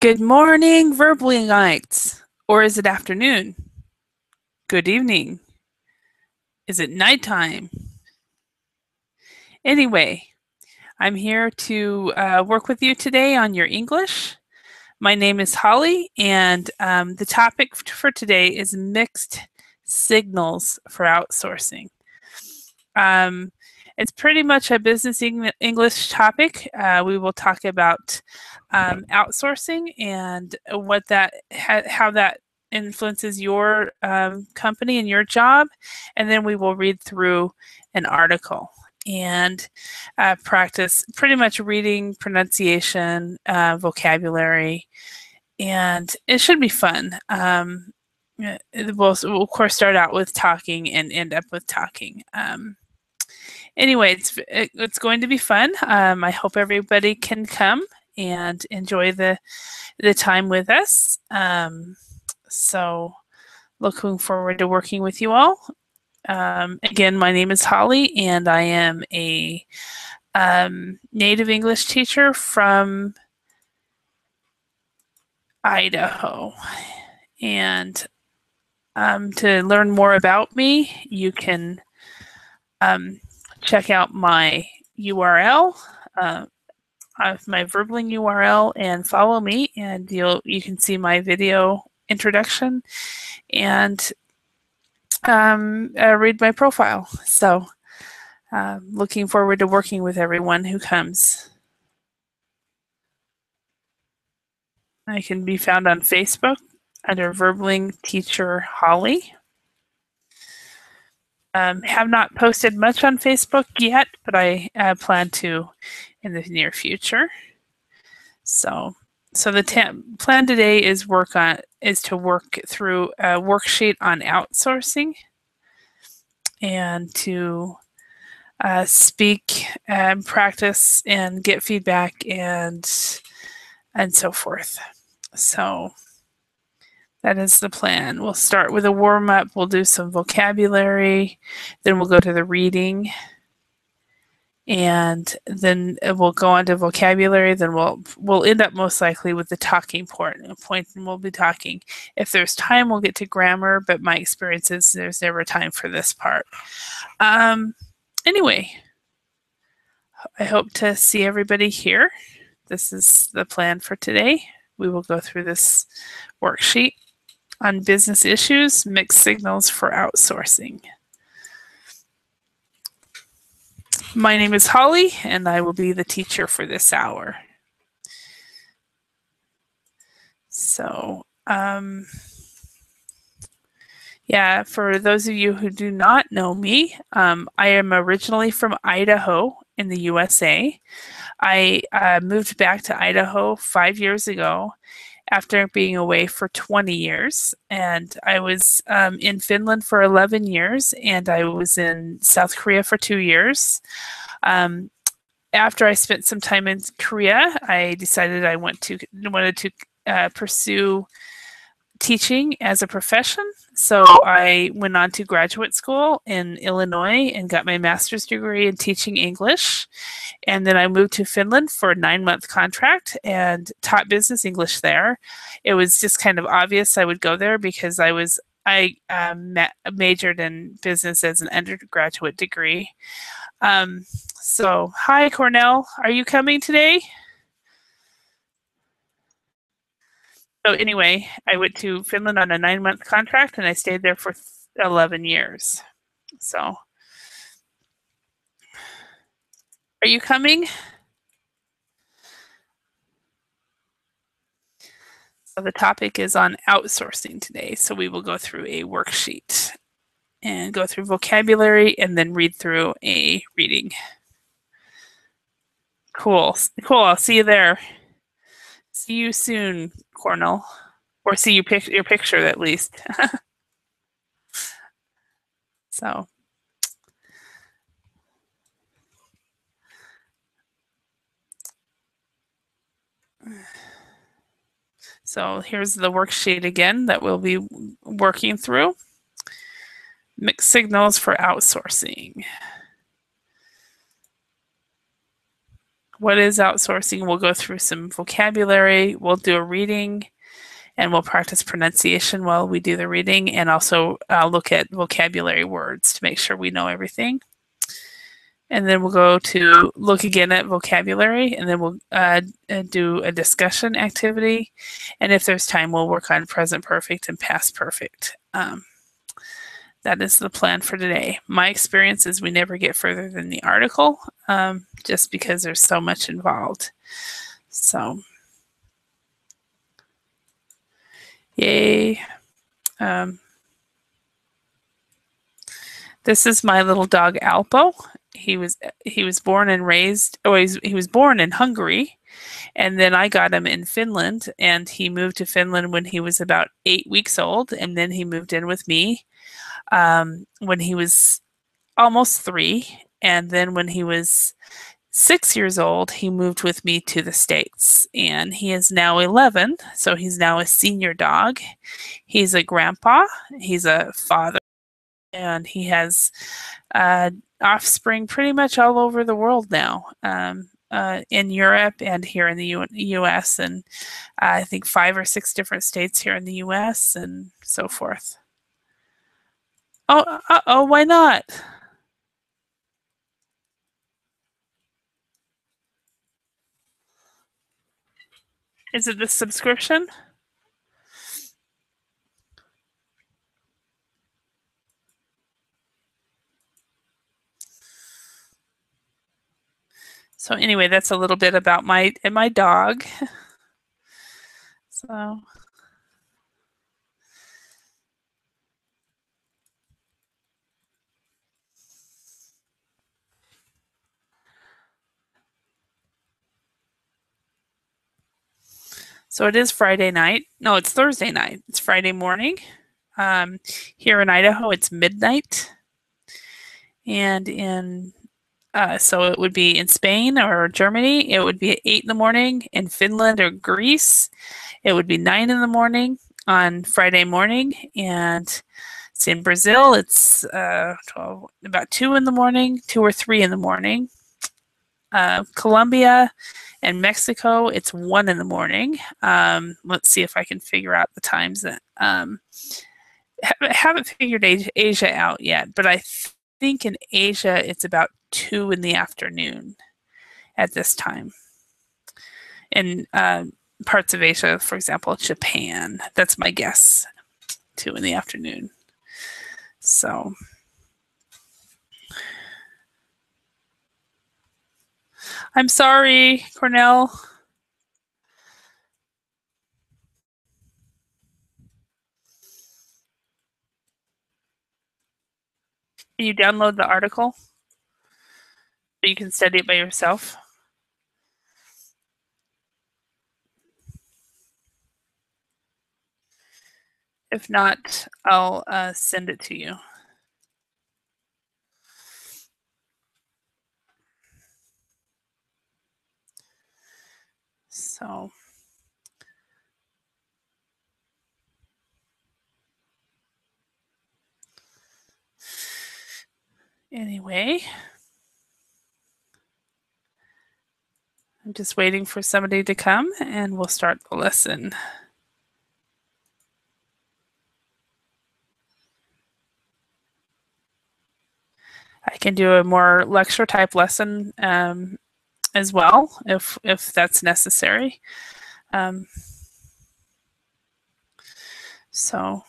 Good morning, Verblianites. Or is it afternoon? Good evening. Is it nighttime? Anyway, I'm here to work with you today on your English. My name is Holly, and the topic for today is mixed signals for outsourcing. It's pretty much a business English topic. We will talk about outsourcing and what that how that influences your company and your job, and then we will read through an article and practice pretty much reading, pronunciation, vocabulary, and it should be fun. We'll of course start out with talking and end up with talking. Anyway, it's going to be fun. I hope everybody can come and enjoy the time with us. So looking forward to working with you all. Again, my name is Holly, and I am a native English teacher from Idaho. And to learn more about me, you can check out my URL, my Verbling URL, and follow me, and you can see my video introduction and read my profile. So looking forward to working with everyone who comes. I can be found on Facebook under Verbling Teacher Holly. Have not posted much on Facebook yet, but I plan to in the near future. So the plan today is to work through a worksheet on outsourcing and to speak and practice and get feedback and so forth. So that is the plan. We'll start with a warm-up. We'll do some vocabulary. Then we'll go to the reading. And then we'll go on to vocabulary. Then we'll end up most likely with the talking point, and we'll be talking. If there's time, we'll get to grammar, but my experience is there's never time for this part. Anyway, I hope to see everybody here. This is the plan for today. We will go through this worksheet on business issues, mixed signals for outsourcing. My name is Holly, and I will be the teacher for this hour. So, yeah, for those of you who do not know me, I am originally from Idaho in the USA. I moved back to Idaho 5 years ago after being away for 20 years. And I was in Finland for 11 years, and I was in South Korea for 2 years. After I spent some time in Korea, I decided I wanted to pursue teaching as a profession. So I went on to graduate school in Illinois and got my master's degree in teaching English. And then I moved to Finland for a 9-month contract and taught business English there. It was just kind of obvious I would go there because I majored in business as an undergraduate degree. So, hi, Cornell. Are you coming today? So anyway, I went to Finland on a 9-month contract, and I stayed there for 11 years. So, are you coming? So the topic is on outsourcing today. So we will go through a worksheet and go through vocabulary and then read through a reading. Cool. I'll see you there. See you soon, Cornell. Or see your picture at least. So here's the worksheet again that we'll be working through. Mixed signals for outsourcing. what is outsourcing? We'll go through some vocabulary. We'll do a reading, and we'll practice pronunciation while we do the reading, and also look at vocabulary words to make sure we know everything. And then we'll go to look again at vocabulary, and then we'll do a discussion activity. And if there's time, we'll work on present perfect and past perfect. That is the plan for today. My experience is we never get further than the article, just because there's so much involved. So, yay. This is my little dog Alpo. He was born and raised. Oh, he was born in Hungary, and then I got him in Finland. And he moved to Finland when he was about 8 weeks old, and then he moved in with me when he was almost 3, and then when he was 6 years old, he moved with me to the States, and he is now 11, so he's now a senior dog. He's a grandpa, he's a father, and he has offspring pretty much all over the world now, in Europe and here in the U.S., and I think 5 or 6 different states here in the U.S. and so forth. Oh, why not? Is it the subscription? So anyway, that's a little bit about my dog. So it is Friday night. No, it's Thursday night. It's Friday morning. Here in Idaho, it's midnight. And in so it would be in Spain or Germany, it would be at 8 in the morning. In Finland or Greece, it would be 9 in the morning on Friday morning. And it's in Brazil, it's 12, about 2 in the morning, 2 or 3 in the morning. Colombia and Mexico, it's 1 in the morning. Let's see if I can figure out the times that haven't figured Asia out yet, but I think in Asia it's about 2 in the afternoon at this time. In parts of Asia, for example, Japan, that's my guess, 2 in the afternoon. So I'm sorry, Cornell. Can you download the article so you can study it by yourself? If not, I'll send it to you. So anyway, I'm just waiting for somebody to come and we'll start the lesson. I can do a more lecture type lesson as well if that's necessary. So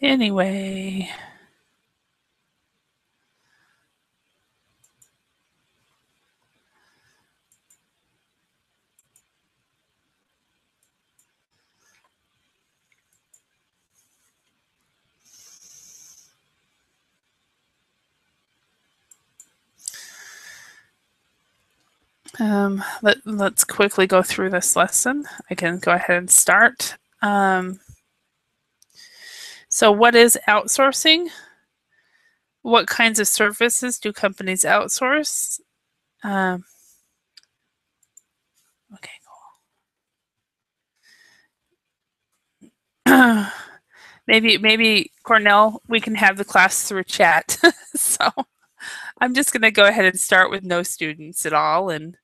anyway, let's quickly go through this lesson. I can go ahead and start. So what is outsourcing? What kinds of services do companies outsource? Okay, cool. Maybe Cornell, we can have the class through chat. So I'm just going to go ahead and start with no students at all and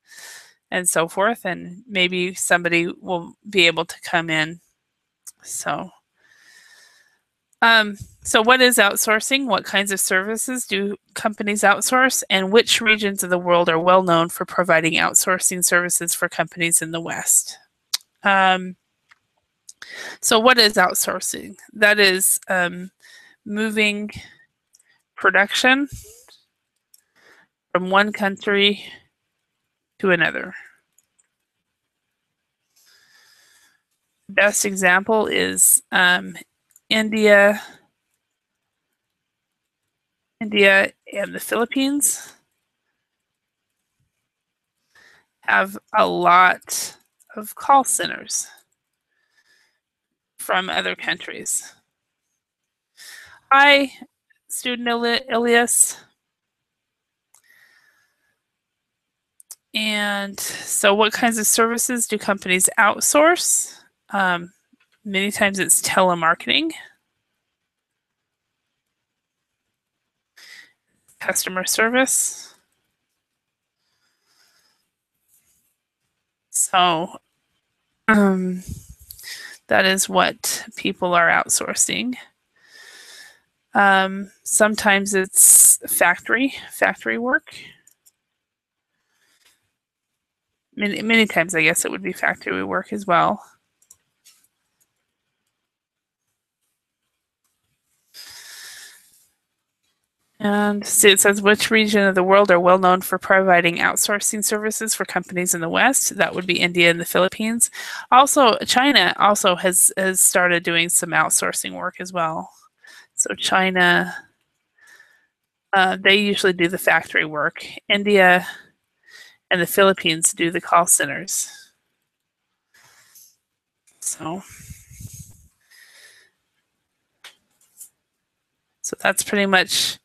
so forth, and maybe somebody will be able to come in. So so what is outsourcing? What kinds of services do companies outsource? And which regions of the world are well known for providing outsourcing services for companies in the West? So what is outsourcing? That is moving production from one country to another. Best example is India and the Philippines have a lot of call centers from other countries. Hi, student Ilias. And so what kinds of services do companies outsource? Many times it's telemarketing, customer service. So that is what people are outsourcing. Sometimes it's factory work. Many times I guess it would be factory work as well. And so it says, which region of the world are well known for providing outsourcing services for companies in the West? That would be India and the Philippines. Also, China also has started doing some outsourcing work as well. So China, they usually do the factory work. India and the Philippines do the call centers. So that's pretty much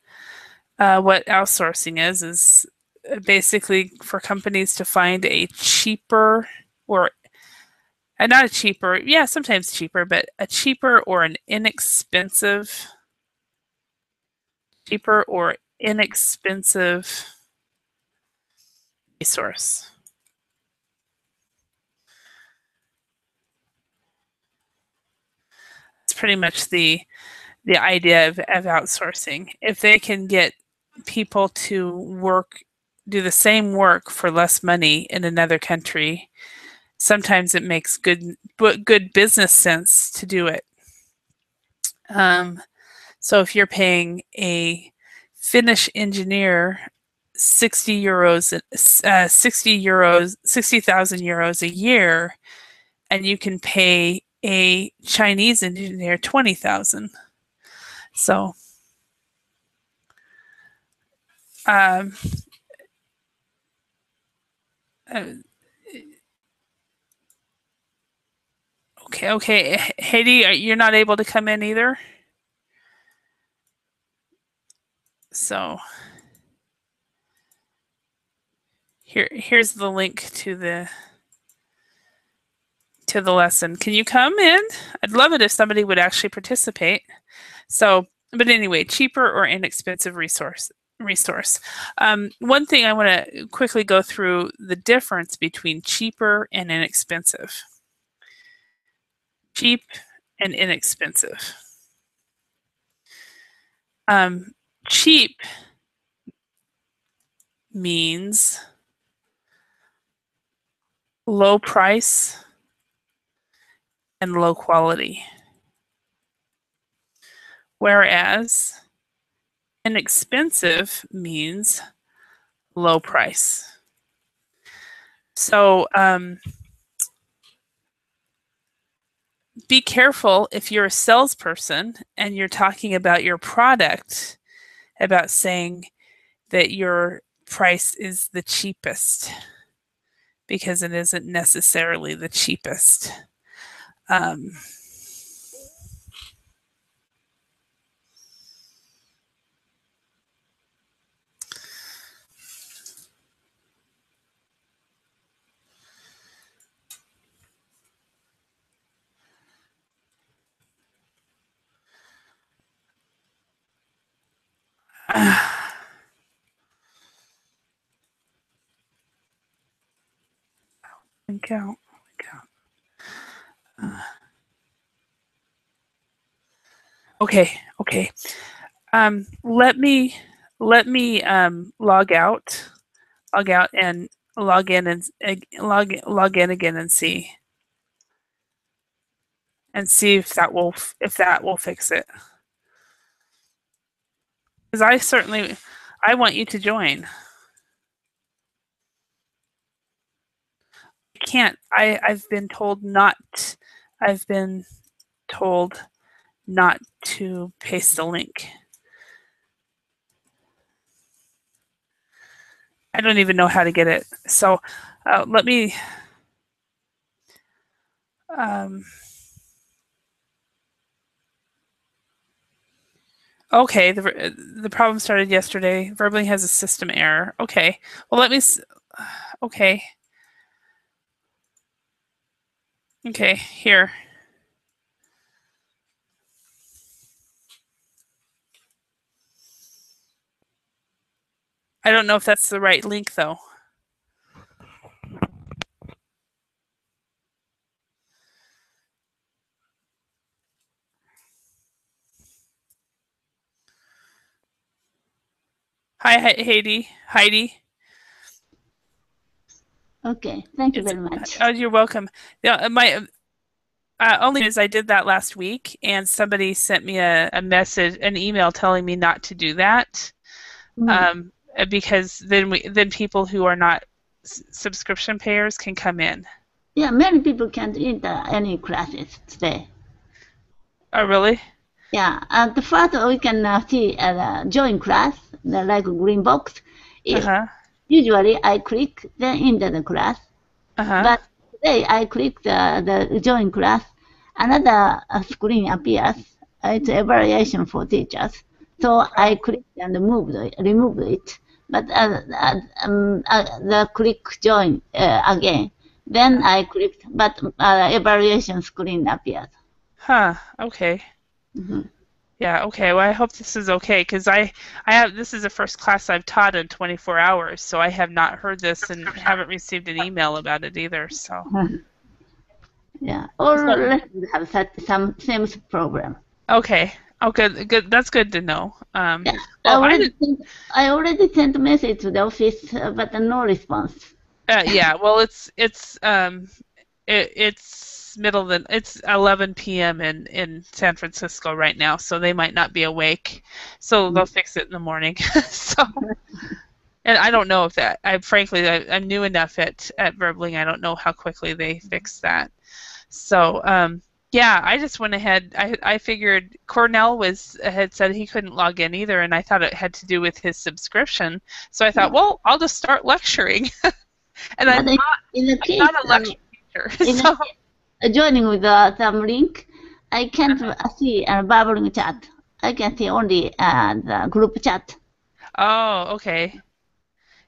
what outsourcing is basically for companies to find a cheaper or not a cheaper, yeah, sometimes cheaper, but a cheaper or an inexpensive resource. It's pretty much the idea of outsourcing. If they can get people to do the same work for less money in another country, sometimes it makes good business sense to do it. So if you're paying a Finnish engineer 60,000 euros a year, and you can pay a Chinese engineer 20,000. So okay. Haiti, you're not able to come in either. So here's the link to the lesson. Can you come in? I'd love it if somebody would actually participate. So, but anyway, cheaper or inexpensive resource. One thing I want to quickly go through the difference between cheaper and inexpensive. Cheap and inexpensive. Cheap means low price and low quality. Whereas inexpensive means low price. So be careful if you're a salesperson and you're talking about your product, about saying that your price is the cheapest, because it isn't necessarily the cheapest. Count. Count. Okay. Okay. Let me log out and log in and log in again and see if that will fix it. Because I want you to join. I can't. I've been told not. I've been told not to paste the link. I don't even know how to get it. So let me. Okay, the problem started yesterday. Verbally has a system error. Okay, well let me. Okay. Okay, here. I don't know if that's the right link though. Hi, Heidi. Heidi. Okay, thank you very much. Oh, you're welcome. Yeah, my only is I did that last week, and somebody sent me a message, an email telling me not to do that, because then people who are not subscription payers can come in. Yeah, many people can't enter any classes today. Oh, really? Yeah, the first we can see join class, the like green box. Usually I click then enter the class, but today I click the join class. Another screen appears. It's evaluation for teachers. So I clicked and removed it. But the click join again. Then I clicked, but evaluation screen appeared. Huh. Okay. Yeah. Okay. Well, I hope this is okay because this is the first class I've taught in 24 hours, so I have not heard this and haven't received an email about it either. So. Yeah. All lessons have some same problem. Okay. Oh, good. Good. That's good to know. Yeah. Well, I already sent a message to the office, but no response. Yeah. Well, it's it's 11 p.m. in San Francisco right now, so they might not be awake. So they'll fix it in the morning. So, and I don't know if that. I'm new enough at Verbling. I don't know how quickly they fix that. So, yeah, I just went ahead. I figured Cornell had said he couldn't log in either, and I thought it had to do with his subscription. So I thought, well, I'll just start lecturing. And I'm not a lecture teacher. So. Joining with some link, I can't see a bubbling chat. I can see only the group chat. Oh, okay.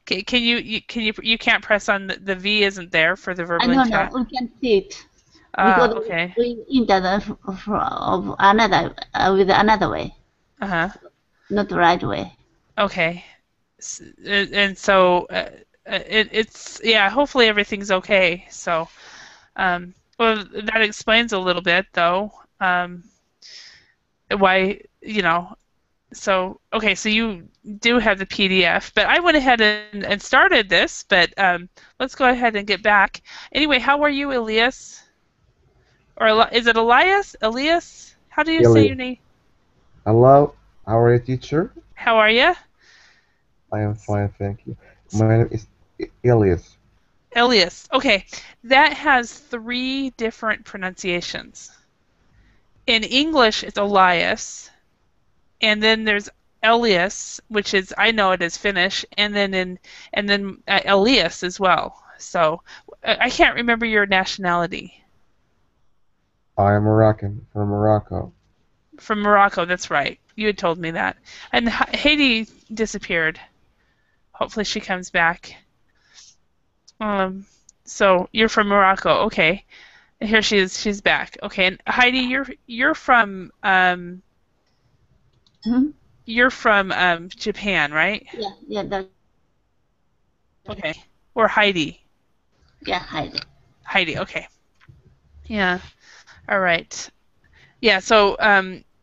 Can you can't press on the V isn't there for the verbal chat? No, we can see it. Because okay. we enter of another with another way. Not the right way. Okay. And so it's yeah. Hopefully everything's okay. So, well, that explains a little bit though. Why So okay, so you do have the PDF, but I went ahead and started this. But let's go ahead and get back. Anyway, how are you, Elias? Or is it Elias? Elias? How do you say your name? Hello, how are you, teacher? How are you? I am fine, thank you. My name is Elias. Elias. Okay, that has 3 different pronunciations. In English, it's Elias, and then there's Elias, which is I know it is Finnish, and then Elias as well. So I can't remember your nationality. I am Moroccan, from Morocco. From Morocco, that's right. You had told me that. And Haiti disappeared. Hopefully she comes back. So you're from Morocco, okay. And here she is. She's back. Okay, and Heidi, you're from you're from Japan, right? Yeah, Okay. Or Heidi. Yeah, Heidi. Heidi, okay. Yeah. All right. Yeah, so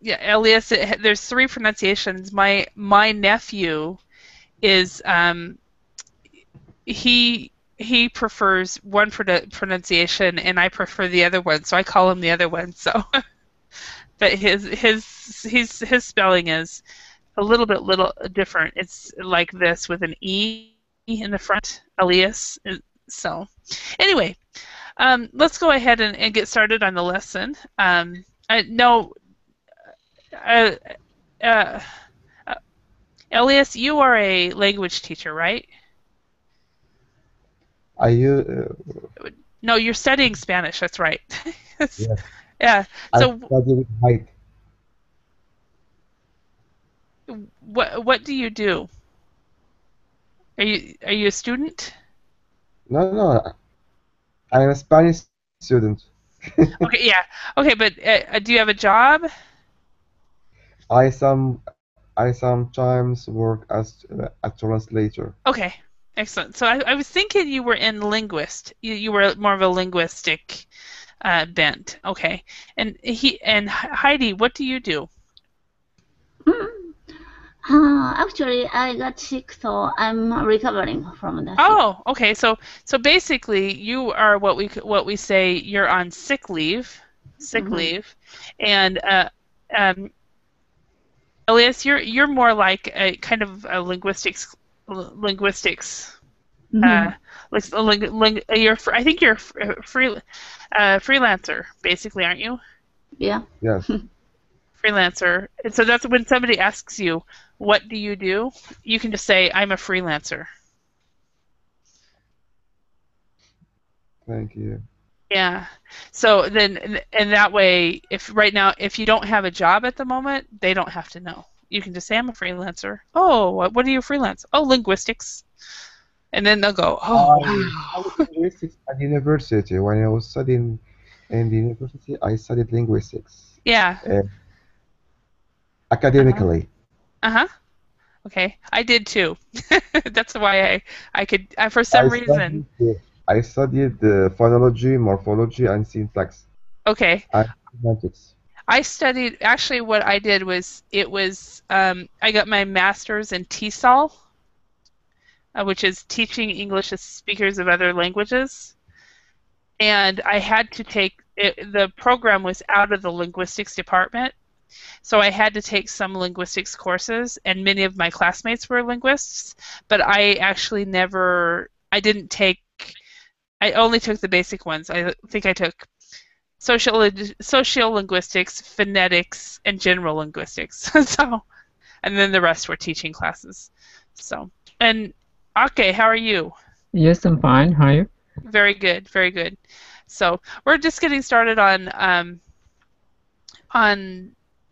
yeah, Elias, there's 3 pronunciations. My nephew is he prefers one pronunciation and I prefer the other one, so I call him the other one. So but his spelling is a little different. It's like this with an E in the front, Elias. So anyway, let's go ahead and get started on the lesson. No, uh, uh, Elias, you are a language teacher, right? Are you? No, you're studying Spanish. That's right. Yes. Yeah. I So study with height. what do you do? Are you a student? No, no, I'm a Spanish student. Okay, yeah. Okay, but do you have a job? I some I sometimes work as a translator. Okay, excellent. So I was thinking you were in linguist. You were more of a linguistic bent. Okay, and Heidi, what do you do? Actually, I got sick, so I'm recovering from the sick. Oh, okay. So basically, you are what we say you're on sick leave, and Elias, you're more like a kind of a linguistics. Uh, I think you're a freelancer, basically, aren't you? Yeah. Yes. Freelancer. And so that's when somebody asks you, what do you do? You can just say, I'm a freelancer. Thank you. Yeah. So then, and that way, if right now, if you don't have a job at the moment, they don't have to know. You can just say, I'm a freelancer. Oh, what do you freelance? Oh, linguistics. And then they'll go, oh, I wow. studied linguistics at university. When I was studying in the university, I studied linguistics Yeah. uh, Uh-huh. academically. Uh-huh. Okay. I did too. That's why I could, for I some reason. studied I studied the phonology, morphology, and syntax Okay. and semantics. I studied, actually what I did was, I got my master's in TESOL, which is teaching English as speakers of other languages. And I had to take, the program was out of the linguistics department. So I had to take some linguistics courses, and many of my classmates were linguists, but I only took the basic ones. I think I took sociolinguistics, phonetics, and general linguistics. So, and then the rest were teaching classes. So, and Ake, how are you? Yes, I'm fine. How are you? Very good, very good. So we're just getting started on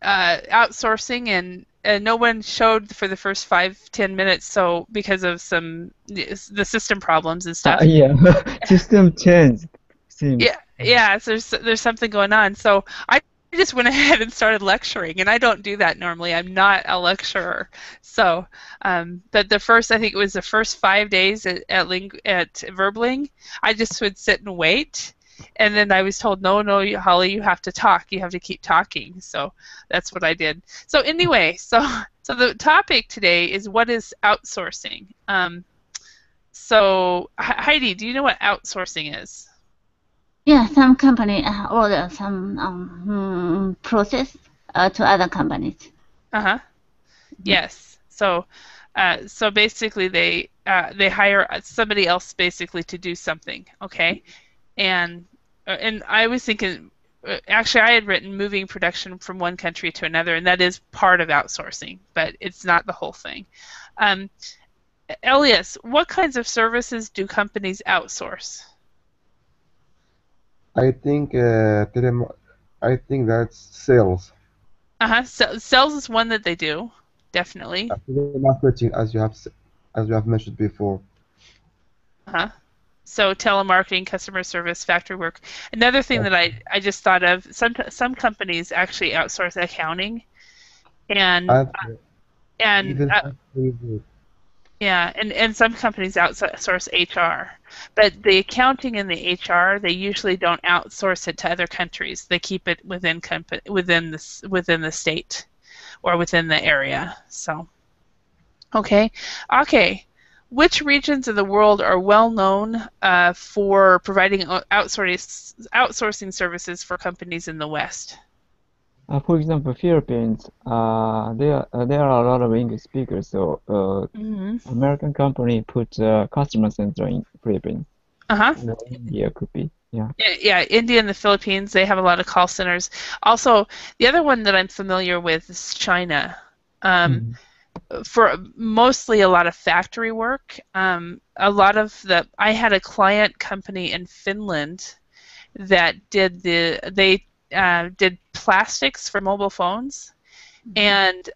outsourcing, and no one showed for the first 5-10 minutes, so because of the system problems and stuff. Yeah, system change seems. Yeah, so there's something going on. So I just went ahead and started lecturing, and I don't do that normally. I'm not a lecturer. So, but I think it was the first 5 days at Verbling, I just would sit and wait. And then I was told, no, Holly, you have to talk. You have to keep talking. So that's what I did. So anyway, so the topic today is, what is outsourcing? So Heidi, do you know what outsourcing is? Yeah, some company order some process to other companies. Uh-huh. Yes. So basically they hire somebody else basically to do something, okay? And I was thinking, actually I had written moving production from one country to another, and that is part of outsourcing, but it's not the whole thing. Elias, what kinds of services do companies outsource? I think I think that's sales. So, sales is one that they do, definitely. Marketing, as you have mentioned before. So telemarketing, customer service, factory work. Another thing that I just thought of, some companies actually outsource accounting, and And Even factory work. yeah, and some companies outsource HR, but the accounting and the HR, they usually don't outsource it to other countries. They keep it within within the state or within the area. So, okay. Which regions of the world are well known for providing outsourcing services for companies in the West? For example, Philippines, there are a lot of English speakers, so American company put customer center in Philippines. Or India could be, yeah. Yeah, India and the Philippines, they have a lot of call centers. Also, the other one that I'm familiar with is China. For mostly a lot of factory work. I had a client company in Finland that they did plastics for mobile phones, and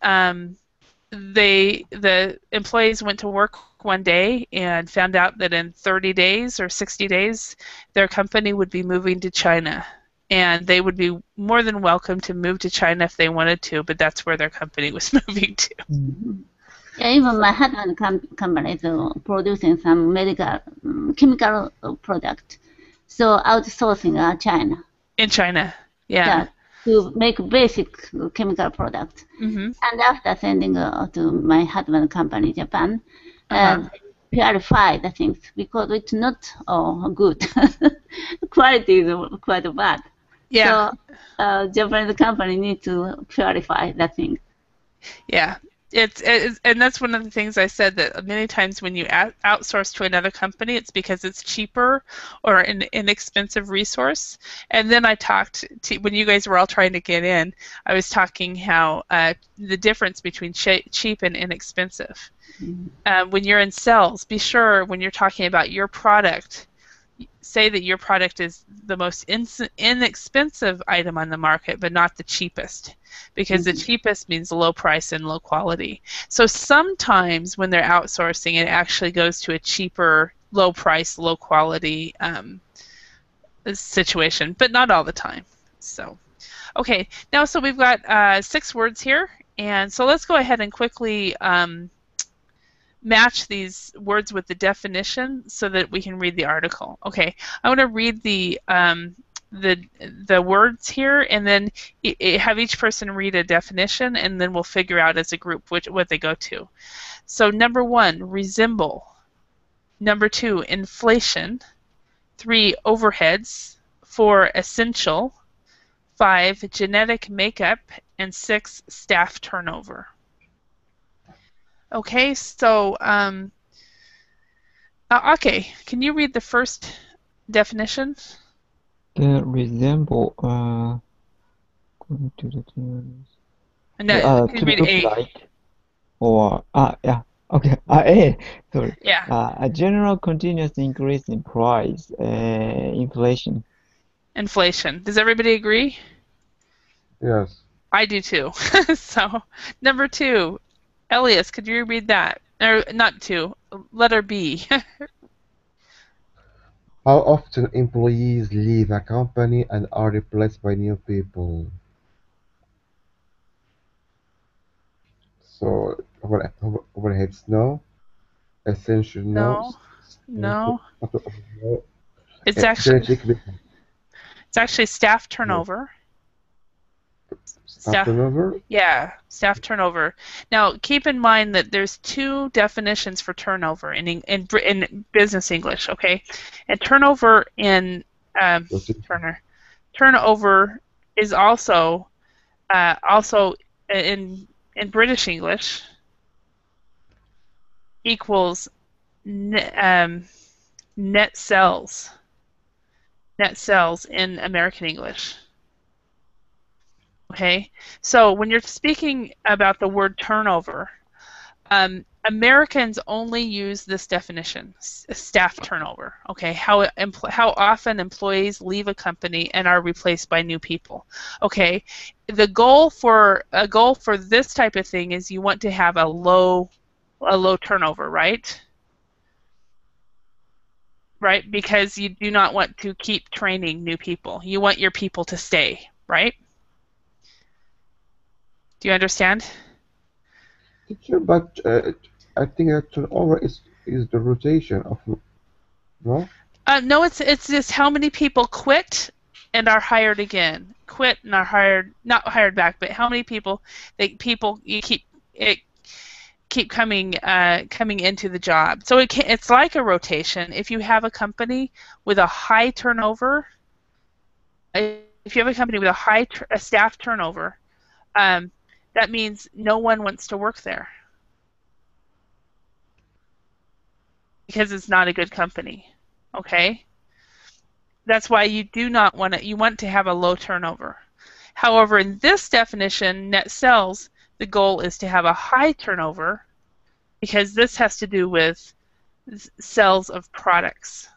the employees went to work one day and found out that in 30 days or 60 days their company would be moving to China, and they would be more than welcome to move to China if they wanted to, but that's where their company was moving to. Yeah, even my husband company is producing some medical chemical product, so outsourcing China. In China, yeah. To make basic chemical product. And after sending to my husband company, Japan, purify the things because it's not good. Quality is quite bad. Yeah. So Japanese company need to purify the things. Yeah. And that's one of the things I said, that many times when you outsource to another company, it's because it's cheaper or an inexpensive resource. And then I talked to, when you guys were all trying to get in, I was talking how the difference between cheap and inexpensive. When you're in sales, be sure when you're talking about your product, say that your product is the most inexpensive item on the market, but not the cheapest, because the cheapest means low price and low quality. So sometimes when they're outsourcing, it actually goes to a cheaper, low price, low quality situation, but not all the time. So, okay, now so we've got 6 words here, and so let's go ahead and quickly match these words with the definition so that we can read the article. Okay, I want to read the words here, and then have each person read a definition, and then we'll figure out as a group what they go to. So number 1, resemble. Number 2, inflation. 3, overheads. 4, essential. 5, genetic makeup. And 6, staff turnover. Okay, so okay, can you read the first definition? The resemble going to the to read look A. Like, or yeah, okay, A, sorry. Yeah. A general continuous increase in price, inflation. Inflation. Does everybody agree? Yes. I do too. So number 2, Elias, could you read that? Or not 2, letter B. How often employees leave a company and are replaced by new people? So overheads, no. Essential, no. No. No. It's actually Genetic staff turnover. staff turnover. Yeah, staff turnover. Now, keep in mind that there's 2 definitions for turnover in business English. Okay, and turnover in turnover is also in British English equals net sales. Net sales in American English. Okay, so when you're speaking about the word turnover, Americans only use this definition, staff turnover. Okay, how often employees leave a company and are replaced by new people. Okay, the goal for this type of thing is you want to have a low turnover, right? Right, because you do not want to keep training new people. You want your people to stay, right? Do you understand? Teacher, but I think that turnover is the rotation of no. No, it's just how many people quit and are hired again. Quit and are hired, not hired back, but how many people you keep coming into the job. So it's like a rotation. If you have a company with a high turnover, if you have a company with a staff turnover, that means no one wants to work there because it's not a good company. Okay? That's why you do not want it. You want to have a low turnover. However, in this definition, net sales, the goal is to have a high turnover because this has to do with sales of products.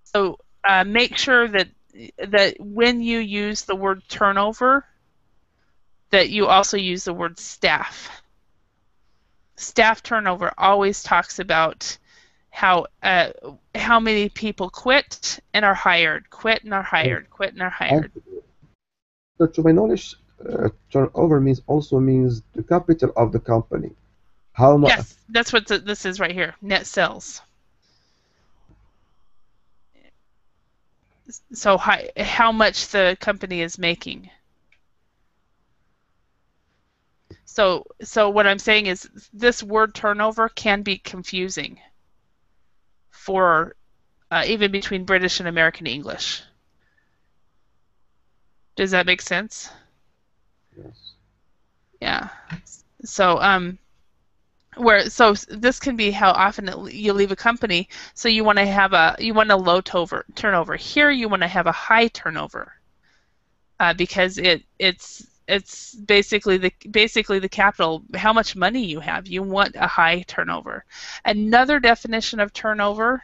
So make sure that when you use the word turnover, that you also use the word staff. Staff turnover always talks about how many people quit and are hired, quit and are hired, quit and are hired. To my knowledge, turnover also means the capital of the company. How much? Yes, that's what this is right here. Net sales. So how much the company is making. So what I'm saying is this word turnover can be confusing for even between British and American English. Does that make sense? Yes. Yeah. So this can be how often you leave a company. So you want a low turnover. Here you want to have a high turnover because it's basically the capital, how much money you have. You want a high turnover. Another definition of turnover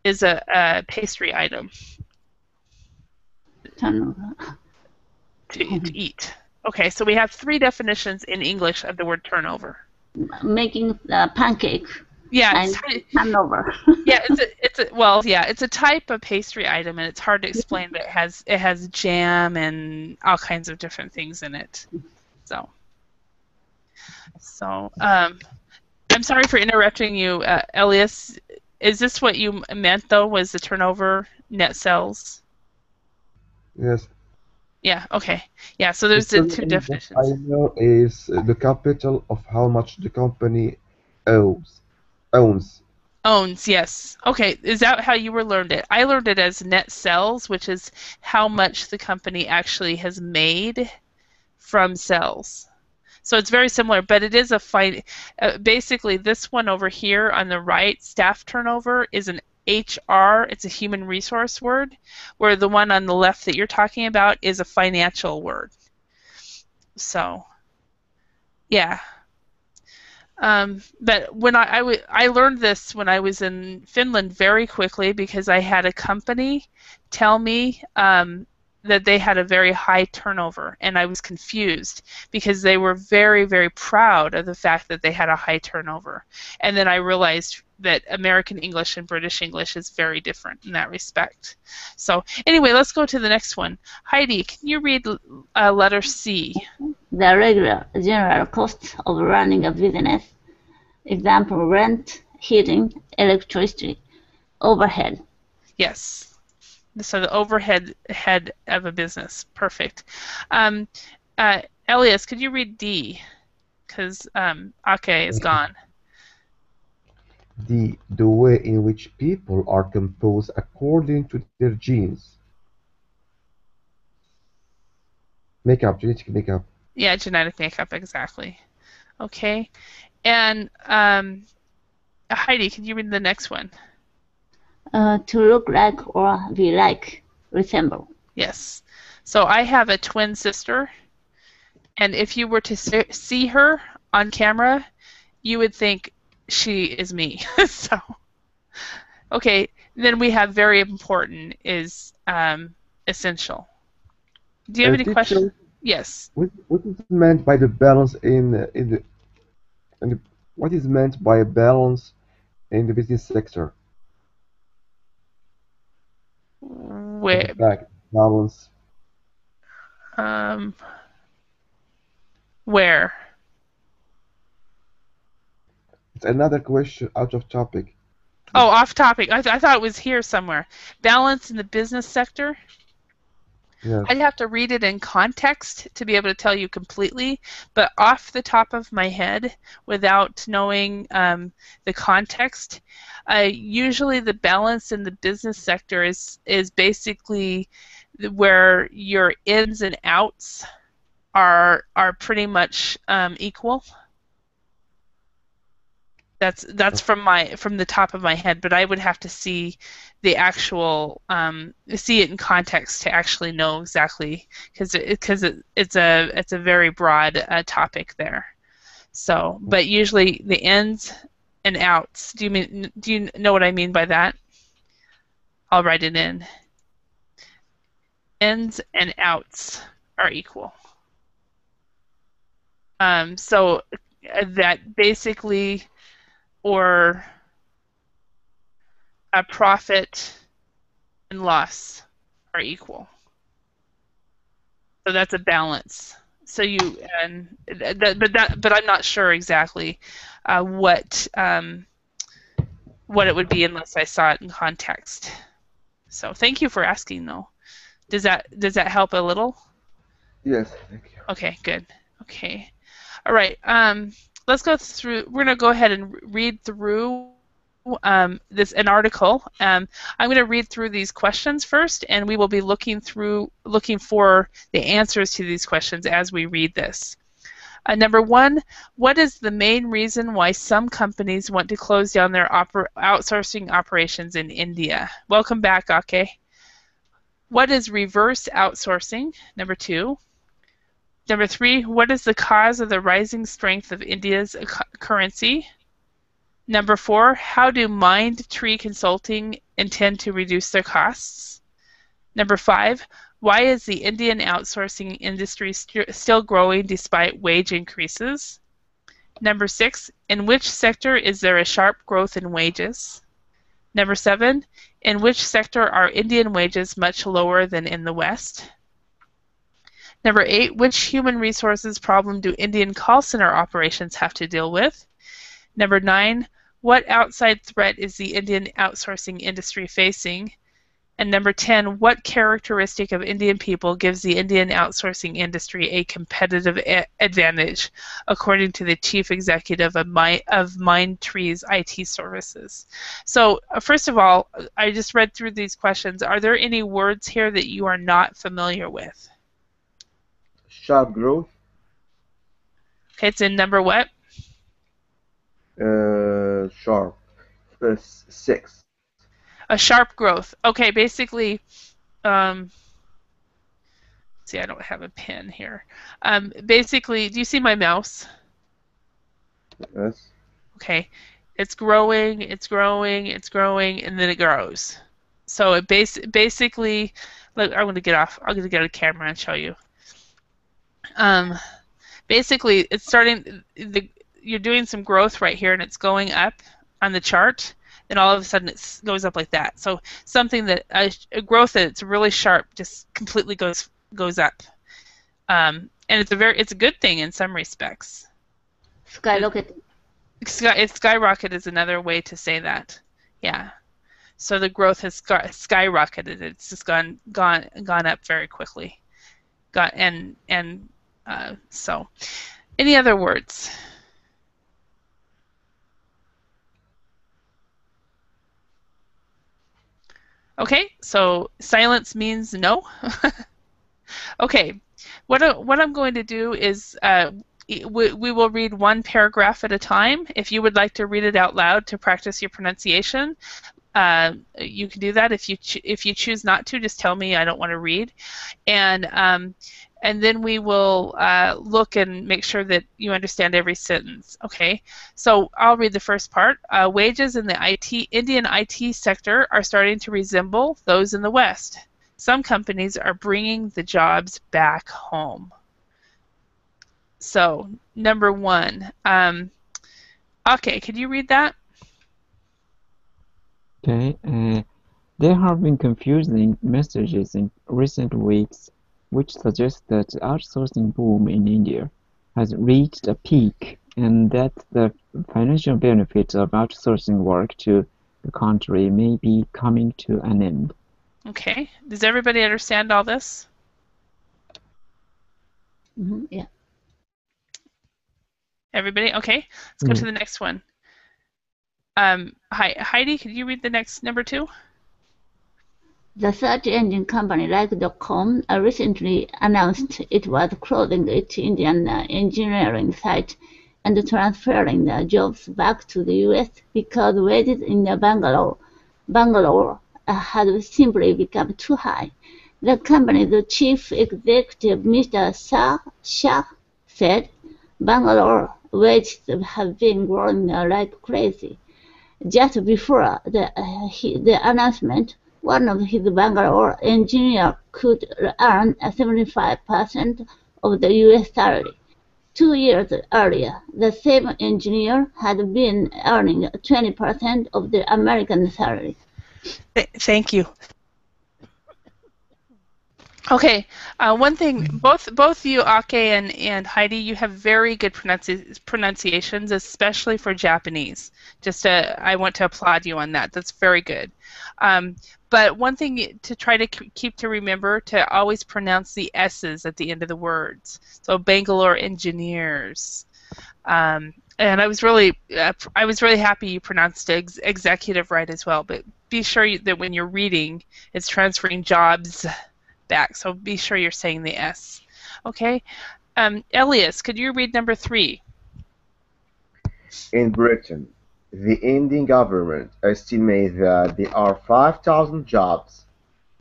is a pastry item. Turnover. To eat. Okay, so we have 3 definitions in English of the word turnover. Making pancake. Yeah, and turnover. Yeah, it's a type of pastry item, and it's hard to explain, but it has jam and all kinds of different things in it. So I'm sorry for interrupting you, Elias. Is this what you meant though? Was the turnover net sales? Yes. Yeah. Okay. Yeah. So there's the 2 definitions. I know is the capital of how much the company owns. Owns. Owns, yes. Okay, is that how you learned it? I learned it as net sales, which is how much the company actually has made from sales. So it's very similar, but it is basically this one over here on the right, staff turnover, is an HR, it's a human resource word, where the one on the left that you're talking about is a financial word. So, yeah. But when I learned this when I was in Finland very quickly because I had a company tell me that they had a very high turnover, and I was confused because they were very, very proud of the fact that they had a high turnover. And then I realized that American English and British English is very different in that respect. So anyway, let's go to the next one. Heidi, can you read letter C? The regular general costs of running a business. Example, rent, heating, electricity, overhead. Yes. So the overhead head of a business. Perfect. Elias, could you read D? Because Ake is gone. The way in which people are composed according to their genes. Makeup, genetic makeup. Yeah, genetic makeup, exactly. Okay. And Heidi, can you read the next one? To look like or be like, resemble. Yes. So I have a twin sister, and if you were to see her on camera, you would think she is me. So, okay, then we have very important is essential. Do you have any questions? Yes. What is meant by the balance what is meant by balance in the business sector? Where Back balance. Where? It's another question out of topic. Oh, off topic. I thought it was here somewhere. Balance in the business sector. Yes. I'd have to read it in context to be able to tell you completely, but off the top of my head, without knowing the context, usually the balance in the business sector is basically where your ins and outs are pretty much equal. That's from the top of my head, but I would have to see the actual see it in context to actually know exactly, because it's a very broad topic there. So, but usually the ins and outs. Do you know what I mean by that? I'll write it in. Ins and outs are equal. So that basically, or a profit and loss are equal. So that's a balance. So but I'm not sure exactly what it would be unless I saw it in context. So thank you for asking, though. Does that help a little? Yes, thank you. Okay, good. Okay, all right. Let's go through. We're gonna go ahead and read through an article. I'm going to read through these questions first, and we will be looking for the answers to these questions as we read this. Number one, what is the main reason why some companies want to close down their outsourcing operations in India? Welcome back, Ake. What is reverse outsourcing? Number two. Number three, what is the cause of the rising strength of India's currency? Number four, how do Mindtree Consulting intend to reduce their costs? Number five, why is the Indian outsourcing industry still growing despite wage increases? Number six, in which sector is there a sharp growth in wages? Number seven, in which sector are Indian wages much lower than in the West? Number eight, which human resources problem do Indian call center operations have to deal with? Number nine, what outside threat is the Indian outsourcing industry facing? And number 10, what characteristic of Indian people gives the Indian outsourcing industry a competitive advantage, according to the chief executive of Mindtree's IT services? So, first of all, I just read through these questions. Are there any words here that you are not familiar with? Sharp growth. Okay, it's in number what? Sharp. 6. A sharp growth. Okay, basically, see, I don't have a pen here. Basically, do you see my mouse? Yes. Okay, it's growing, it's growing, it's growing, and then it grows. So it basically, look, I'm going to get off. I'm going to get a camera and show you. Basically, it's starting. You're doing some growth right here, and it's going up on the chart. Then all of a sudden it goes up like that. So something that a growth that's really sharp just completely goes up, and it's a good thing in some respects. Skyrocket. Skyrocket is another way to say that. Yeah. So the growth has skyrocketed. It's just gone up very quickly. So, any other words? Okay, so silence means no. Okay, what I'm going to do is we will read one paragraph at a time. If you would like to read it out loud to practice your pronunciation, you can do that. If you choose not to, just tell me I don't want to read, and then we will look and make sure that you understand every sentence. Okay, so I'll read the first part. Wages in the Indian IT sector are starting to resemble those in the West. Some companies are bringing the jobs back home. So, number one. Okay, could you read that? Okay. There have been confusing messages in recent weeks which suggest that outsourcing boom in India has reached a peak and that the financial benefits of outsourcing work to the country may be coming to an end. Okay. Does everybody understand all this? Yeah. Everybody? Okay. Let's go to the next one. Heidi, could you read the next number 2? The search engine company like .com recently announced it was closing its Indian engineering site and transferring the jobs back to the US because wages in Bangalore had simply become too high. The company's chief executive, Mr. Shah, said Bangalore wages have been growing like crazy. Just before the announcement, one of his Bangalore engineers could earn 75% of the US salary. 2 years earlier, the same engineer had been earning 20% of the American salary. Thank you. Okay, one thing, both you, Ake and Heidi, you have very good pronunciations, especially for Japanese. I want to applaud you on that. That's very good. But one thing to try to keep to remember, to always pronounce the S's at the end of the words. So Bangalore engineers. And I was really happy you pronounced executive right as well. But be sure that when you're reading, it's transferring jobs back, so be sure you're saying the S. Okay, Elias, could you read number 3? In Britain, the Indian government estimates that there are 5,000 jobs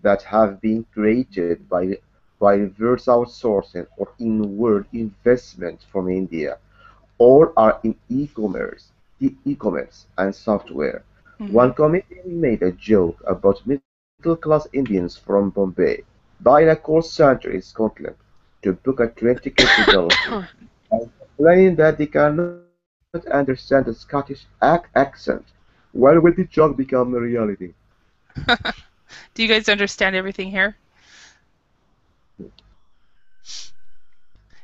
that have been created by reverse outsourcing or inward investment from India. All are in e-commerce and software. One comedian made a joke about middle-class Indians from Bombay dial a call center in Scotland to book a train ticket to Delhi and complain that they cannot understand the Scottish accent. When will the joke become a reality? Do you guys understand everything here?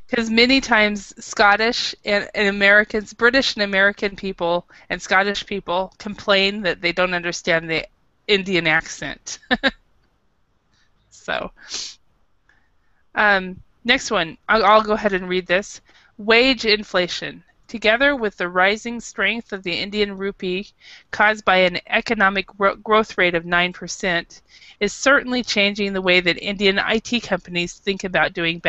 Because many times Scottish and Americans, British and American people and Scottish people complain that they don't understand the Indian accent. So, next one, I'll go ahead and read this. Wage inflation, together with the rising strength of the Indian rupee caused by an economic growth rate of 9%, is certainly changing the way that Indian IT companies think about doing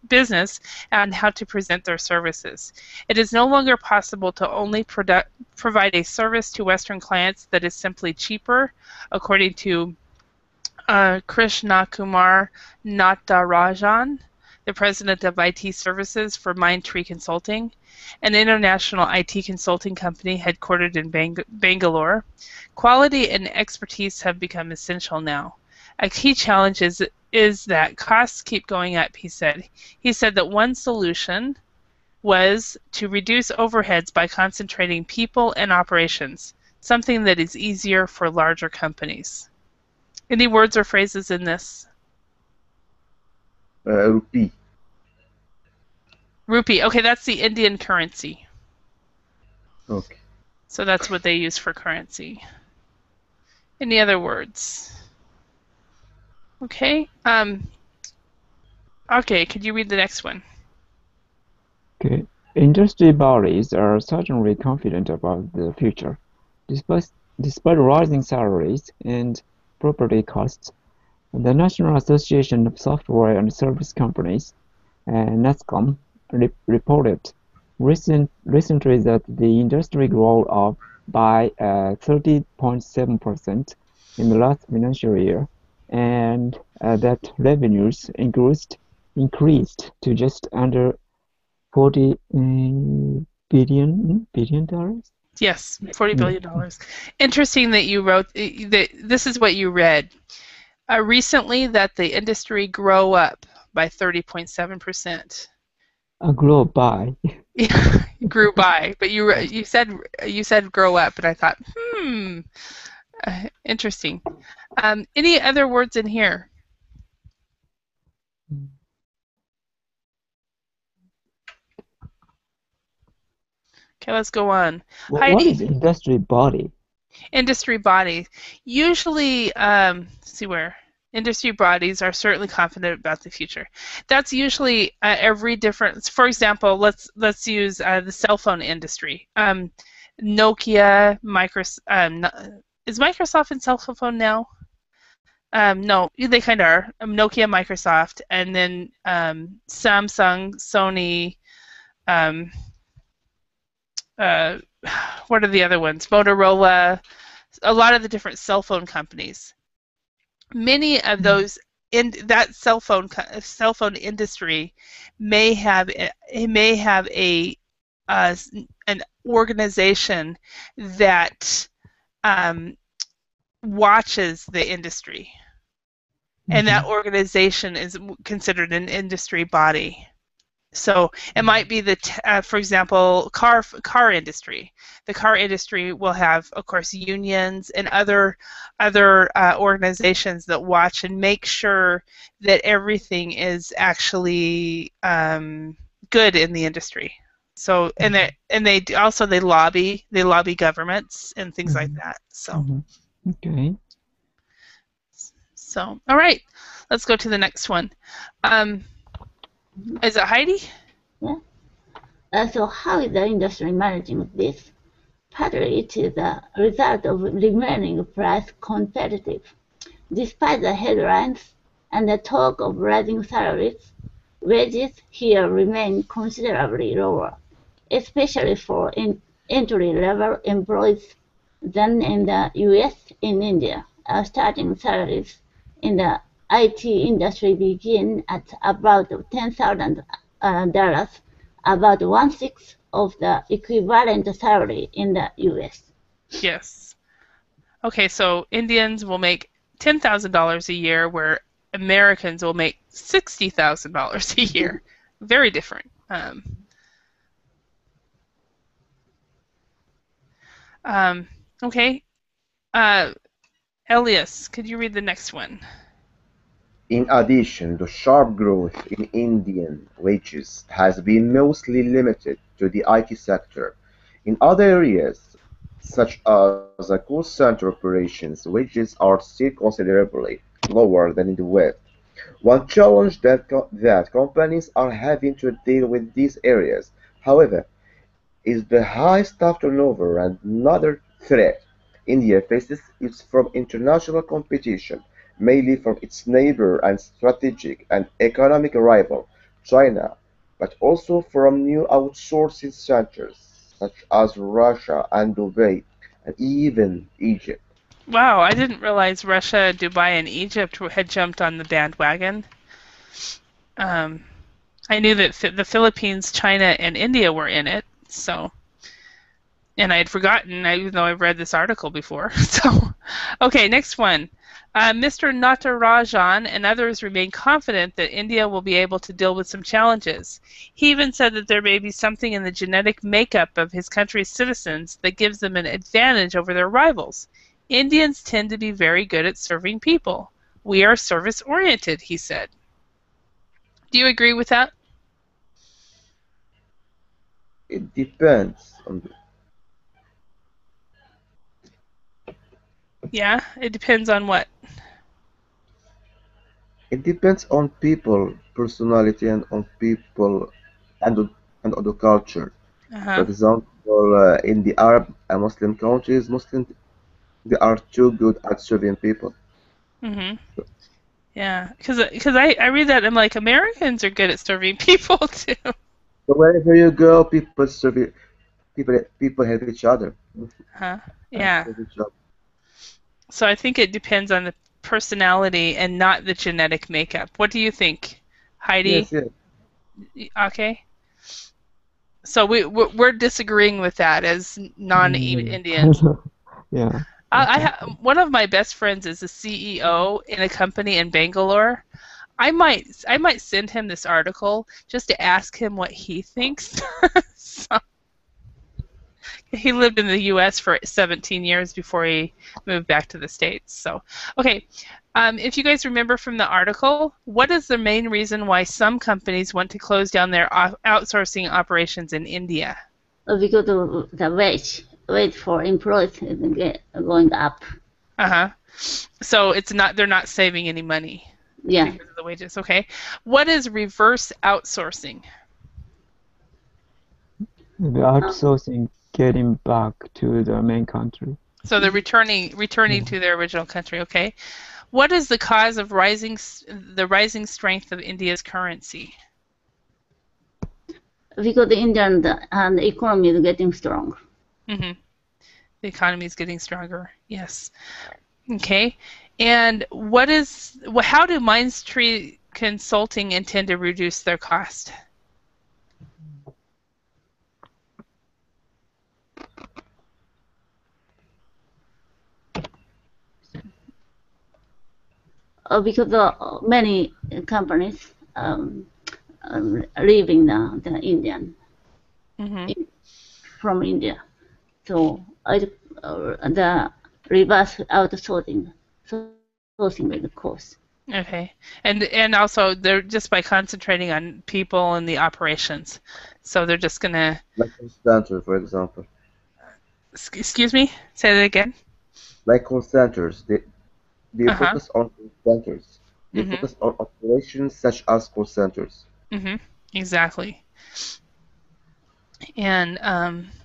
business and how to present their services. It is no longer possible to only provide a service to Western clients that is simply cheaper, according to Krishna Kumar Natarajan, the president of IT services for Mindtree Consulting, an international IT consulting company headquartered in Bangalore. Quality and expertise have become essential now. A key challenge is that costs keep going up, he said. He said that one solution was to reduce overheads by concentrating people and operations, something that is easier for larger companies. Any words or phrases in this? Rupee. Rupee. Okay, that's the Indian currency. Okay. So that's what they use for currency. Any other words? Okay. Okay, could you read the next one? Okay. Industry bodies are certainly confident about the future. Despite rising salaries and property costs, the National Association of Software and Service Companies, NASSCOM, reported recently that the industry grew up by 30.7% in the last financial year, and that revenues increased to just under $40 billion. Yes, $40 billion. Interesting that you wrote that. This is what you read recently, that the industry grew up by 30.7%. Grow by. Yeah, grew by, but you said grow up, and I thought, interesting. Any other words in here? Okay, let's go on. What is industry body? Industry body. Usually, see where industry bodies are certainly confident about the future. That's usually every different. For example, let's use the cell phone industry. Nokia, Microsoft. Is Microsoft in cell phone now? No, they kind of are. Nokia, Microsoft, and then Samsung, Sony. Um, what are the other ones? Motorola. A lot of the different cell phone companies. Many of those in that cell phone industry may have an organization that watches the industry, and that organization is considered an industry body. So it might be for example, car industry. The car industry will have, of course, unions and other organizations that watch and make sure that everything is actually good in the industry. So and they also lobby governments and things like that. So okay. So all right, let's go to the next one. Is it Heidi? Yeah. So how is the industry managing this? Partly it is a result of remaining price competitive. Despite the headlines and the talk of rising salaries, wages here remain considerably lower, especially for entry-level employees than in the US. In India, starting salaries in the IT industry begin at about $10,000, about one-sixth of the equivalent salary in the US. Yes. Okay, so Indians will make $10,000 a year, where Americans will make $60,000 a year. Very different. Okay. Elias, could you read the next one? In addition, the sharp growth in Indian wages has been mostly limited to the IT sector. In other areas, such as call center operations, wages are still considerably lower than in the West. One challenge that companies are having to deal with these areas, however, is the high staff turnover, and another threat India faces is from international competition, mainly from its neighbor and strategic and economic rival, China, but also from new outsourcing centers such as Russia and Dubai, and even Egypt. Wow, I didn't realize Russia, Dubai, and Egypt had jumped on the bandwagon. I knew that the Philippines, China, and India were in it, so. And I had forgotten, even though I've read this article before. So, okay, next one. Mr. Natarajan and others remain confident that India will be able to deal with some challenges. He even said that there may be something in the genetic makeup of his country's citizens that gives them an advantage over their rivals. Indians tend to be very good at serving people. We are service-oriented, he said. Do you agree with that? It depends on Yeah, it depends on what? It depends on people, personality, and on people and on the culture. For example, in the Arab and Muslim countries, Muslims they are too good at serving people. Yeah, because I read that and I'm like, Americans are good at serving people too. So wherever you go, people serve people help each other. Yeah. So I think it depends on the personality and not the genetic makeup. What do you think, Heidi? Yes. Okay. So we're disagreeing with that as non-Indians. Yeah. One of my best friends is a CEO in a company in Bangalore. I might send him this article just to ask him what he thinks. So, he lived in the U.S. for 17 years before he moved back to the States. So, okay. If you guys remember from the article, what is the main reason why some companies want to close down their outsourcing operations in India? Because the wage for employees is going up. So it's not, they're not saving any money. Yeah. Because of the wages. Okay. What is reverse outsourcing? The outsourcing getting back to the main country. So they're returning to their original country. Okay. What is the cause of the rising strength of India's currency? Because the Indian and the economy is getting strong. The economy is getting stronger. Yes. Okay. And how do Mindtree Consulting intend to reduce their cost? Because many companies leaving the Indian from India, so the reverse outsourcing the cost. Okay, and also they're just by concentrating on people and the operations, so they're just gonna. Like call center, for example. Excuse me. Say that again. Like call centers, they focus on call centers. They focus on operations such as call centers. Exactly. And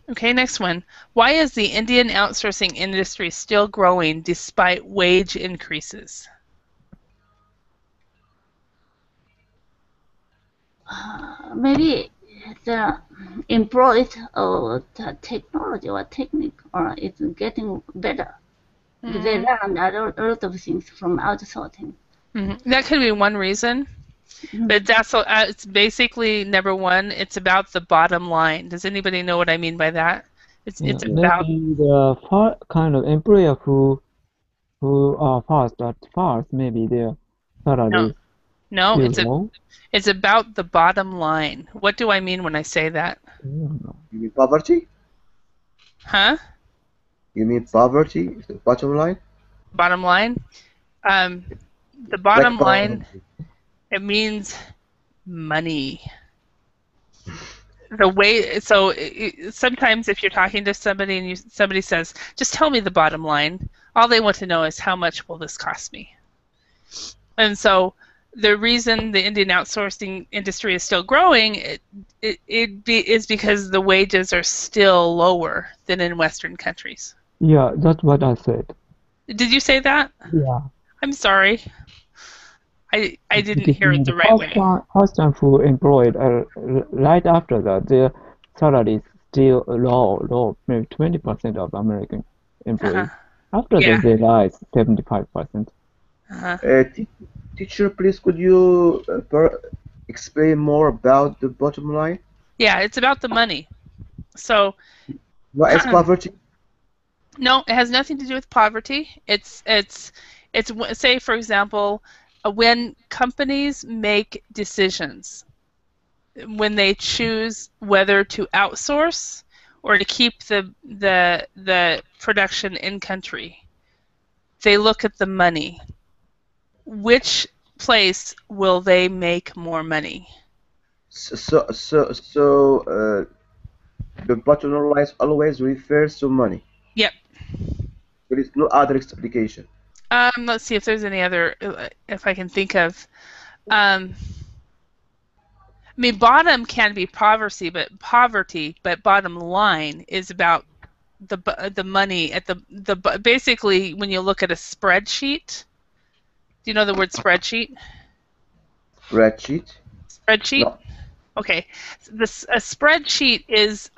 okay, next one. Why is the Indian outsourcing industry still growing despite wage increases? Maybe the employed the technology or technique or it's getting better. They learn a lot of things from outsourcing. That could be one reason. But that's it's basically number one. It's about the bottom line. Does anybody know what I mean by that? It's about maybe the kind of employer who are fast at first, maybe their salary no, low. It's about the bottom line. What do I mean when I say that? You mean poverty? Huh? You mean poverty? The bottom line? Bottom line? The bottom line, it means money. The way, so sometimes if you're talking to somebody and somebody says, just tell me the bottom line, all they want to know is how much will this cost me? And so the reason the Indian outsourcing industry is still growing is because the wages are still lower than in Western countries. Yeah, that's what I said. Did you say that? Yeah. I'm sorry. I didn't hear it the right way. First time who employed, right after that, their salary is still low, maybe 20% of American employees. After that, they rise 75%. Teacher, please, could you explain more about the bottom line? Yeah, it's about the money. So. What is poverty? No, it has nothing to do with poverty. It's say, for example, when companies make decisions, when they choose whether to outsource or to keep the production in country, they look at the money. Which place will they make more money? So the bottom line always refers to money. Yep. There is no other explication. Let's see if there's any other, if I can think of. I mean, bottom can be poverty, but bottom line is about the money at the basically when you look at a spreadsheet. Do you know the word spreadsheet? Spreadsheet. Spreadsheet. No. Okay, a spreadsheet is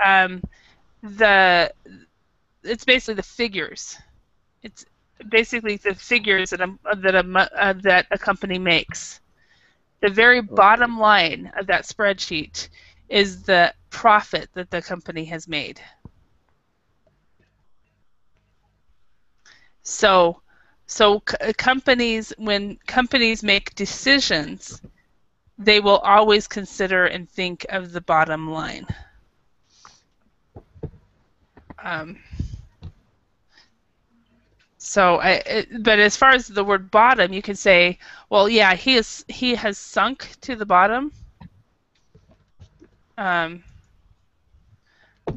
it's basically the figures. It's basically the figures that a company makes. The very bottom line of that spreadsheet is the profit that the company has made. So companies, when companies make decisions, they will always consider and think of the bottom line. But as far as the word bottom, you can say, well, yeah, he has sunk to the bottom.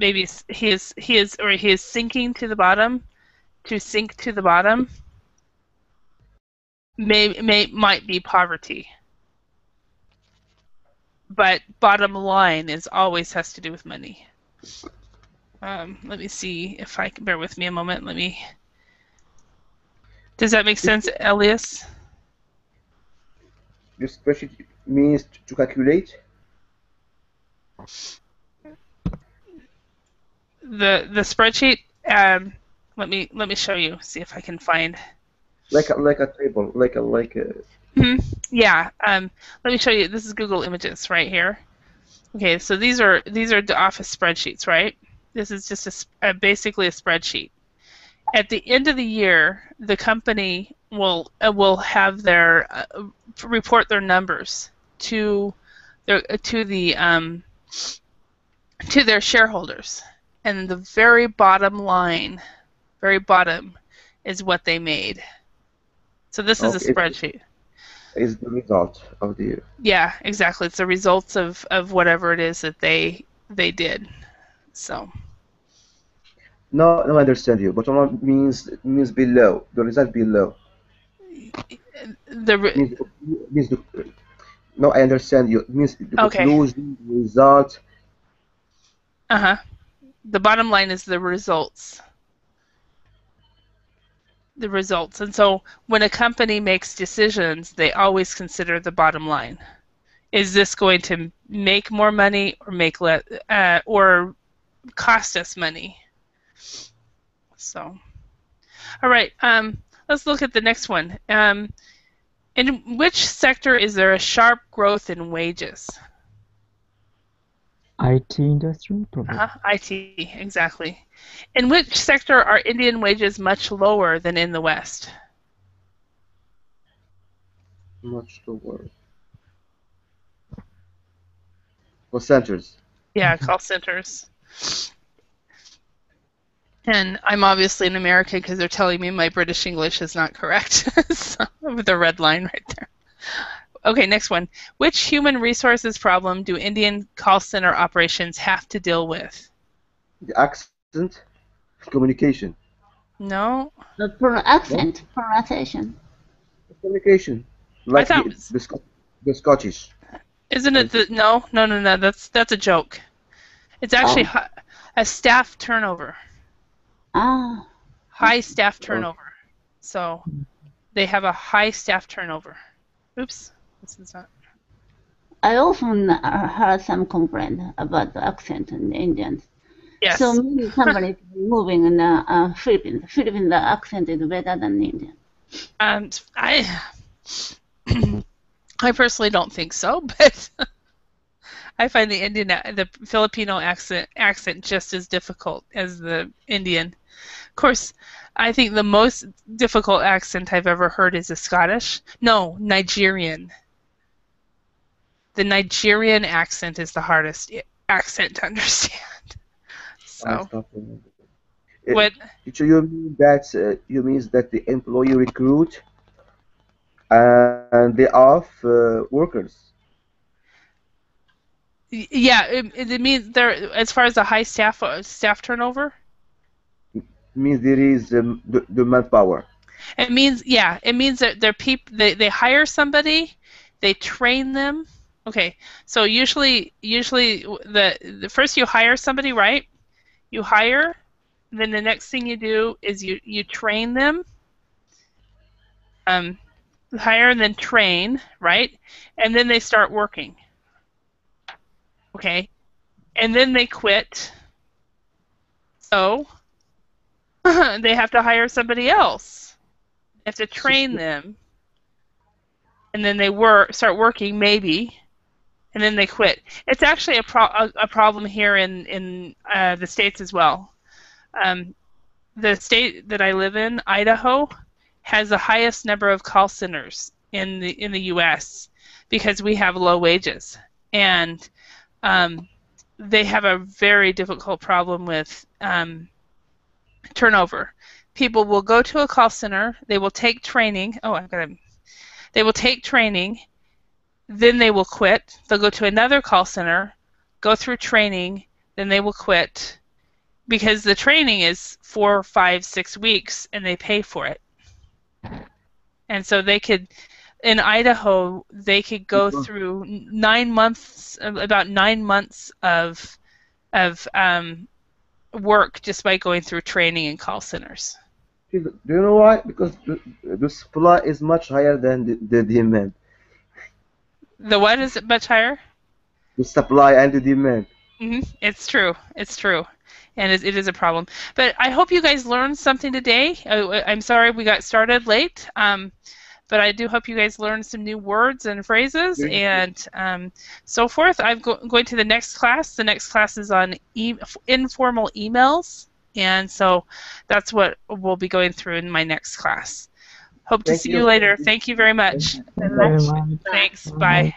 maybe he is sinking to the bottom. To sink to the bottom might be poverty. But bottom line is always has to do with money. Let me see if I can bear with me a moment. Does that make sense, Elias? The spreadsheet means to calculate. The spreadsheet. Let me show you. See if I can find. Like a table, like a. Yeah. Let me show you. This is Google Images right here. Okay, so these are the Office spreadsheets, right? This is just basically a spreadsheet. At the end of the year, the company will have their report their numbers to their shareholders, and the very bottom line, very bottom, is what they made. So this is a spreadsheet. Is the result of the year. Yeah, exactly. It's the results of whatever it is that they did. So. No, I understand you. Bottom line means below the result below. No, I understand you. It means the conclusion, result. The bottom line is the results. The results, and so when a company makes decisions, they always consider the bottom line. Is this going to make more money or make less, or cost us money? So, all right. Let's look at the next one. In which sector is there a sharp growth in wages? IT industry, probably. IT, exactly. In which sector are Indian wages much lower than in the West? Much lower. Call centers. Yeah, call centers. And I'm obviously an American because they're telling me my British English is not correct. So, with the red line right there. Okay, next one. Which human resources problem do Indian call center operations have to deal with? The accent, communication. No. The accent, pronunciation. Communication. Like the Scottish. Isn't it no, that's a joke. It's actually a staff turnover. High staff turnover. So they have a high staff turnover. Oops, this is not. I often heard some complaint about the accent in the Indians. Yes. So many companies moving in the Philippines. Philippines, the accent is better than Indian. I personally don't think so, but I find the Filipino accent just as difficult as the Indian. Of course, I think the most difficult accent I've ever heard is Nigerian. The Nigerian accent is the hardest accent to understand. So, what? So you mean that the employee recruit and they off workers? Yeah, it means as far as the high staff turnover. It means there is the manpower. It means that they're people. They hire somebody, they train them. Okay, so usually the first you hire somebody, right? You hire, then the next thing you do is you train them. Hire and then train, right? And then they start working. Okay, and then they quit. So they have to hire somebody else. They have to train them, and then they start working maybe, and then they quit. It's actually a problem here in the States as well. The state that I live in, Idaho, has the highest number of call centers in the U.S. because we have low wages, and they have a very difficult problem with turnover. People will go to a call center, they will take training. They will take training, then they will quit. They'll go to another call center, go through training, then they will quit. because the training is 4, 5, 6 weeks, and they pay for it. And so they could, in Idaho, they could go through 9 months, about 9 months of work just by going through training in call centers. Do you know why? Because the supply is much higher than the demand. The what is much higher? The supply and the demand. It's true. It's true. And it is a problem. But I hope you guys learned something today. I'm sorry we got started late, but I do hope you guys learned some new words and phrases and so forth. I'm going to the next class. The next class is on informal emails, and so that's what we'll be going through in my next class. Hope to see you later. Thank you very much. Thank you very much. Thanks. Bye.